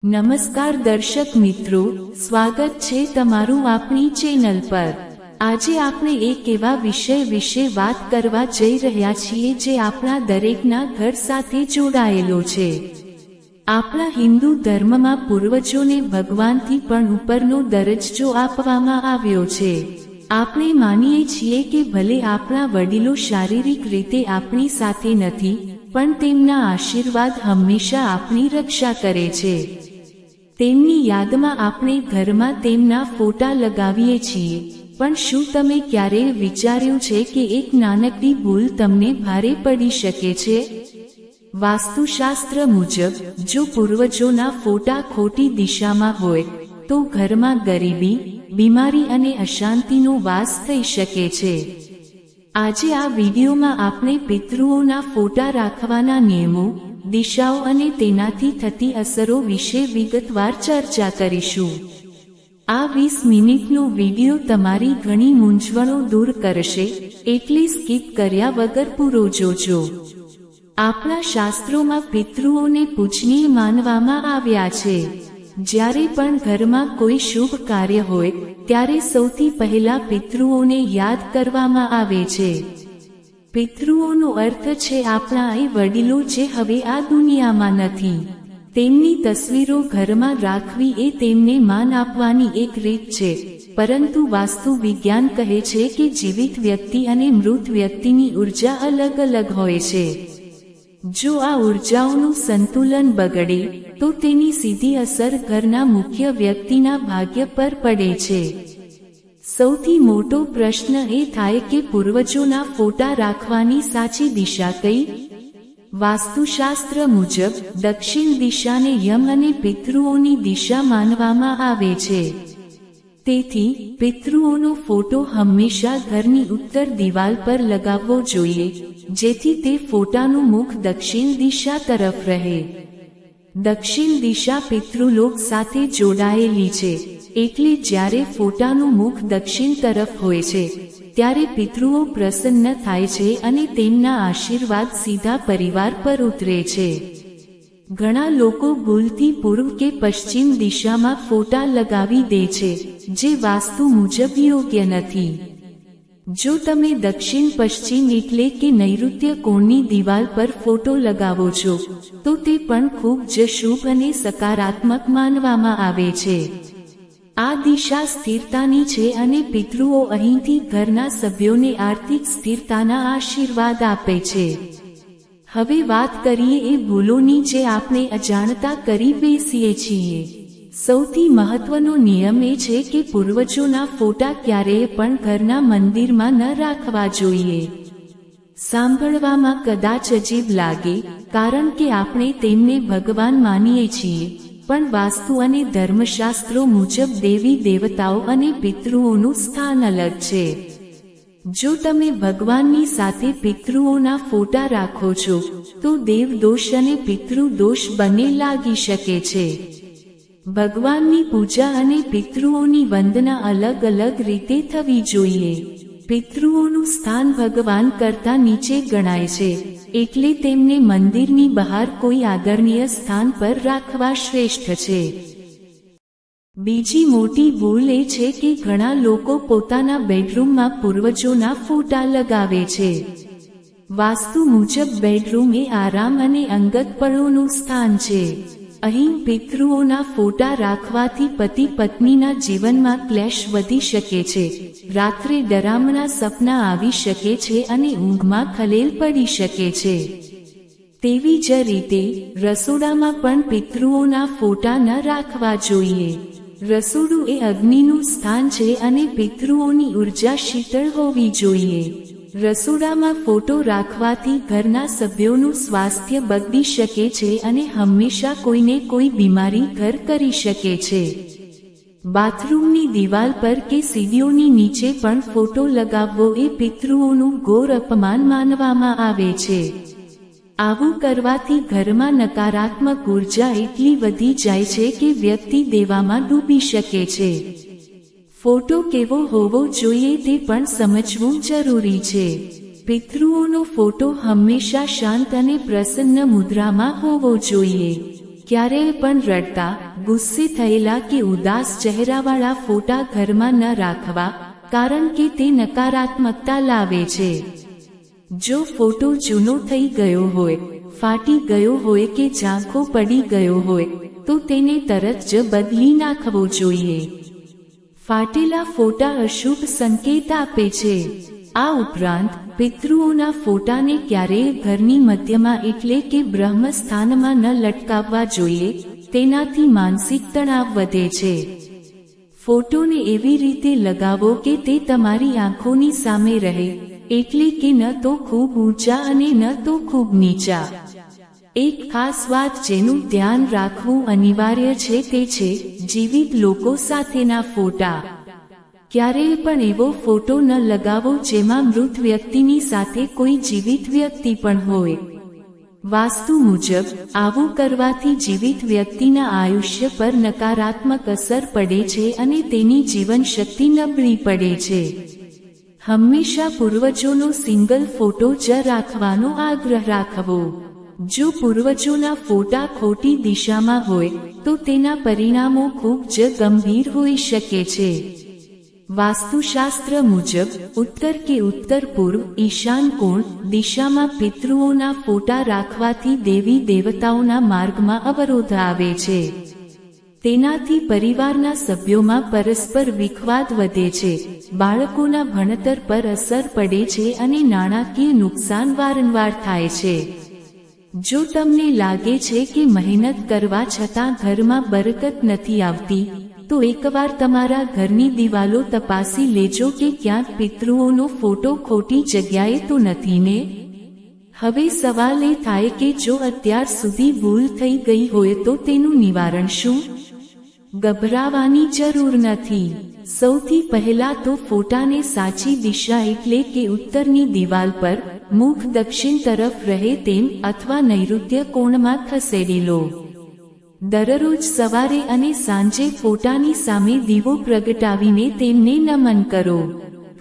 નમસ્કાર દર્શક મિત્રો, સ્વાગત છે તમારું આપણી ચેનલ પર। આજે આપણે એક એવા વિષય વિશે વાત કરવા જઈ રહ્યા છીએ જે આપણા દરેકના ઘર સાથે જોડાયેલો છે। આપણા હિન્દુ ધર્મમાં પૂર્વજોને ભગવાનથી પણ ઉપરનો દરજ્જો આપવામાં આવ્યો છે। આપણે માનીએ છીએ કે ભલે આપણા વડીલો શારીરિક રીતે આપણી સાથે નથી, પણ તેમના આશીર્વાદ હંમેશા આપણી રક્ષા કરે છે। તેમની યાદમાં આપણે ઘરમાં તેમના ફોટા લગાવીએ છીએ, પણ શું તમે ક્યારેય વિચાર્યું છે કે એક નાનકડી ભૂલ તમને ભારે પડી શકે છે? વાસ્તુશાસ્ત્ર મુજબ જો પૂર્વજોના ફોટા ખોટી દિશામાં હોય તો ઘરમાં ગરીબી, બીમારી અને અશાંતિનો વાસ થઈ શકે છે। આજે આ વિડીયોમાં આપણે પિતૃઓના ફોટા રાખવાના નિયમો, દિશાઓ અને તેનાથી થતી અસરો વિશે વિગતવાર ચર્ચા કરીશું। આ 20 મિનિટનો વિડીયો તમારી ઘણી મૂંઝવણો દૂર કરશે, એટલે સ્કીપ કર્યા વગર પૂરો જોજો। આપણા શાસ્ત્રોમાં પિતૃઓને પૂજનીય માનવામાં આવ્યા છે। જ્યારે પણ ઘરમાં કોઈ શુભ કાર્ય હોય ત્યારે સૌથી પહેલા પિતૃઓને યાદ કરવામાં આવે છે। પિતૃઓનો અર્થ છે આપણા એ વડીલો જે હવે આ દુનિયામાં નથી। તેમની તસવીરો ઘરમાં રાખવી એ તેમને માન આપવાની એક રીત છે, પરંતુ વાસ્તુ વિજ્ઞાન કહે છે કે જીવિત વ્યક્તિ અને મૃત વ્યક્તિની ઉર્જા અલગ અલગ હોય છે। જો આ ઉર્જાઓનું સંતુલન બગડે તો તેની સીધી અસર ઘરના મુખ્ય વ્યક્તિના ભાગ્ય પર પડે છે। સૌથી મોટો પ્રશ્ન એ થાય કે પૂર્વજોના ફોટા રાખવાની સાચી દિશા કઈ? વાસ્તુશાસ્ત્ર મુજબ દક્ષિણ દિશાને યમ અને પિતૃઓની દિશા માનવામાં આવે છે। તેથી પિતૃઓનો ફોટો હંમેશા ઘરની ઉત્તર દિવાલ પર લગાવવો જોઈએ, જેથી તે ફોટાનું મુખ દક્ષિણ દિશા તરફ રહે। દક્ષિણ દિશા પિતૃલોક સાથે જોડાયેલી છે, એટલે જ્યારે ફોટાનું મુખ દક્ષિણ તરફ હોય છે ત્યારે પિતૃઓ પ્રસન્ન થાય છે અને તેમના આશીર્વાદ સીધા પરિવાર પર ઉતરે છે। ઘણા લોકો ભૂલથી પૂર્વ કે પશ્ચિમ દિશામાં ફોટા લગાવી દે છે, જે વાસ્તુ મુજબ યોગ્ય નથી। જો તમે દક્ષિણ પશ્ચિમ એટલે કે નૈઋત્ય કોણની દિવાલ પર ફોટો લગાવો છો તો તે પણ ખૂબ જ શુભ અને સકારાત્મક માનવામાં આવે છે। આ દિશા સ્થિરતાની છે અને પિતૃઓ અહીંથી ઘરના સભ્યોને આર્થિક સ્થિરતાના આશીર્વાદ આપે છે। હવે વાત કરીએ એ ભૂલોની જે આપણે અજાણતા કરી બેસીએ છીએ। સૌથી મહત્વનો નિયમ એ છે કે પૂર્વજોના ફોટા ક્યારેય પણ ઘરના મંદિરમાં ન રાખવા જોઈએ। સાંભળવામાં કદાચ અજીબ લાગે, કારણ કે આપણે તેમને ભગવાન માનીએ છીએ, પણ વાસ્તુ અને ધર્મશાસ્ત્રો મુજબ દેવી દેવતાઓ અને પિતૃઓનું સ્થાન અલગ છે। જો તમે ભગવાનની સાથે પિતૃઓના ફોટા રાખો છો તો દેવદોષ અને પિતૃદોષ બંને લાગી શકે છે। ભગવાનની પૂજા અને પિતૃઓની વંદના અલગ અલગ રીતે થવી જોઈએ। પિતૃઓનું સ્થાન ભગવાન કરતાં નીચે ગણાય છે, એટલે તેમને મંદિરની બહાર કોઈ આદરણીય સ્થાન પર રાખવા શ્રેષ્ઠ છે। બીજી મોટી ભૂલ એ છે કે ઘણા લોકો પોતાના બેડરૂમમાં પૂર્વજોના ફોટા લગાવે છે। વાસ્તુ મુજબ બેડરૂમ એ આરામ અને અંગતપણુંનું સ્થાન છે। અહીં પિતૃઓના ફોટા રાખવાથી પતિ પત્નીના જીવનમાં ક્લેશ વધી શકે છે, રાત્રે ડરામણા સપના આવી શકે છે અને ઊંઘમાં ખલેલ પડી શકે છે। તેવી જ રીતે રસોડામાં પણ પિતૃઓના ફોટા ન રાખવા જોઈએ। રસોડું એ અગ્નિનું સ્થાન છે અને પિતૃઓની ઉર્જા શીતળ હોવી જોઈએ। રસોડામાં ફોટો રાખવાથી ઘરના સભ્યોનું સ્વાસ્થ્ય બગડી શકે છે અને હંમેશા કોઈને કોઈ બીમારી ઘર કરી શકે છે। બાથરૂમની દિવાલ પર કે સીડીઓની નીચે પણ ફોટો લગાવવો એ પિતૃઓનું ઘોર અપમાન માનવામાં આવે છે। આવું કરવાથી ઘરમાં નકારાત્મક ઉર્જા એટલી વધી જાય છે કે વ્યક્તિ દેવામાં ડૂબી શકે છે। ફોટો કેવો હોવો જોઈએ તે પણ સમજવું જરૂરી છે। પિતૃઓનો ફોટો હંમેશા શાંત અને પ્રસન્ન મુદ્રામાં હોવો જોઈએ। ક્યારેય પણ રડતા, ગુસ્સે થયેલા કે ઉદાસ ચહેરાવાળા ફોટા ઘરમાં ન રાખવા, કારણ કે તે નકારાત્મકતા લાવે છે. જો ફોટો જૂનો થઈ ગયો હોય, ફાટી ગયો હોય કે ઝાંખો પડી ગયો હોય, તો તેને તરત જ બદલી નાખવો જોઈએ. ફાટેલા ફોટા અશુભ સંકેત આપે છે. આ ઉપરાંત પિતૃઓના ફોટાને ક્યારેય ઘરની મધ્યમાં એટલે કે બ્રહ્મ સ્થાનમાં ન લટકાવવા જોઈએ, તેનાથી માનસિક તણાવ વધે છે. ફોટોને એવી રીતે લગાવો કે તે તમારી આંખોની સામે રહે, એટલે કે ન તો ખૂબ ઊંચા અને ન તો ખૂબ નીચા. એક ખાસ વાત જેનું ધ્યાન રાખવું અનિવાર્ય છે તે છે જીવિત લોકો સાથેના ફોટા. ક્યારેય પણ એવો ફોટો ન લગાવો જેમાં મૃત વ્યક્તિની સાથે કોઈ જીવિત વ્યક્તિ પણ હોય. વાસ્તુ મુજબ આવું કરવાથી જીવિત વ્યક્તિના આયુષ્ય પર નકારાત્મક અસર પડે છે અને તેની જીવનશક્તિ નબળી પડે છે. હંમેશા પૂર્વજોનો સિંગલ ફોટો જ રાખવાનો આગ્રહ રાખવો. જો પૂર્વજોના ફોટા ખોટી દિશામાં હોય તો તેના પરિણામો ખૂબ જ ગંભીર હોઈ શકે છે. વાસ્તુશાસ્ત્ર મુજબ ઉત્તર કે ઉત્તર પૂર્વ, ઈશાન કોણ દિશામાં પિતૃઓના ફોટા રાખવાથી દેવી દેવતાઓના માર્ગમાં અવરોધ આવે છે. તેનાથી પરિવારના સભ્યોમાં પરસ્પર વિખવાદ વધે છે, બાળકોના ભણતર પર અસર પડે છે અને નાણાકીય નુકસાન વારંવાર થાય છે. જો તમને લાગે છે કે મહેનત કરવા છતાં ઘરમાં બરકત નથી આવતી, તો એકવાર તમારા ઘરની દિવાલો તપાસી લેજો કે ક્યાંક પિતૃઓનો ફોટો ખોટી જગ્યાએ તો નથી ને? હવે સવાલ એ થાય કે જો અત્યાર સુધી ભૂલ થઈ ગઈ હોય તો તેનું નિવારણ શું? ગભરાવાની જરૂર નથી. સૌથી પહેલા તો ફોટાને સાચી દિશા એટલે કે ઉત્તરની દિવાલ પર, મુખ દક્ષિણ તરફ રહે તેમ અથવા નૈઋત્ય કોણમાં ખસેડી લો. દરરોજ સવારે અને સાંજે ફોટાની સામે દીવો પ્રગટાવીને તેમને નમન કરો.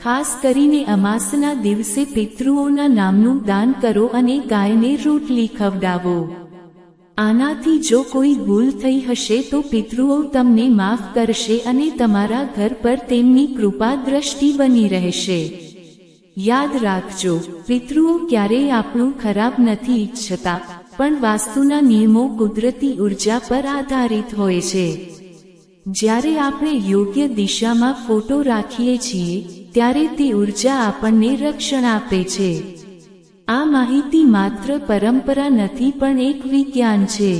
ખાસ કરીને અમાસના દિવસે પિતૃઓના નામનું દાન કરો અને ગાયને રોટલી ખવડાવો. આનાથી જો કોઈ ભૂલ થઈ હશે તો પિતૃઓ તમને માફ કરશે અને તમારા ઘર પર તેમની કૃપા દ્રષ્ટિ બની રહેશે. યાદ રાખજો, પિતૃઓ ક્યારેય આપણું ખરાબ નથી ઈચ્છતા, પણ વાસ્તુના નિયમો કુદરતી ઉર્જા પર આધારિત હોય છે. જ્યારે આપણે યોગ્ય દિશામાં ફોટો રાખીએ છીએ ત્યારે તે ઉર્જા આપણને રક્ષણ આપે છે. આ માહિતી માત્ર પરંપરા નથી પણ એક વિજ્ઞાન છે.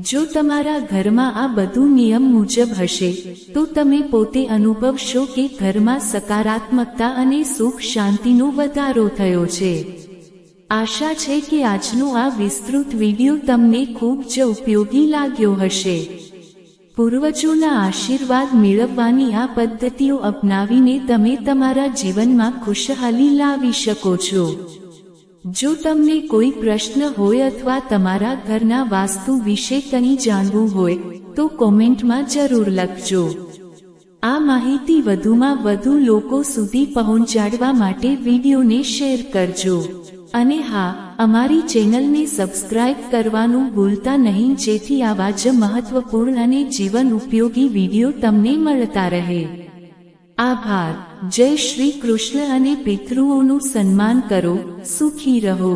જો તમારા ઘરમાં આ બધું નિયમ મુજબ હશે તો તમે પોતે અનુભવશો કે ઘરમાં સકારાત્મકતા અને સુખ શાંતિનો વધારો થયો છે. આશા છે કે આજનો આ વિસ્તૃત વિડિયો તમને ખૂબ જ ઉપયોગી લાગ્યો હશે. પૂર્વજોના આશીર્વાદ મેળવવાની આ પદ્ધતિઓ અપનાવીને તમે તમારા જીવનમાં ખુશહાલી લાવી શકો છો. જો તમને કોઈ પ્રશ્ન હોય અથવા તમારા ઘરના વાસ્તુ વિશે કંઈ જાણવું હોય તો કોમેન્ટમાં જરૂર લખજો. આ માહિતી વધુમાં વધુ લોકો સુધી પહોંચાડવા માટે વિડીયોને શેર કરજો. અને હા, અમારી ચેનલને સબસ્ક્રાઇબ કરવાનું ભૂલતા નહીં જેથી આવા જ મહત્વપૂર્ણ અને જીવન ઉપયોગી વિડીયો તમને મળતા રહે. આભાર. જય શ્રી કૃષ્ણ અને પિતૃઓનું સન્માન કરો. સુખી રહો.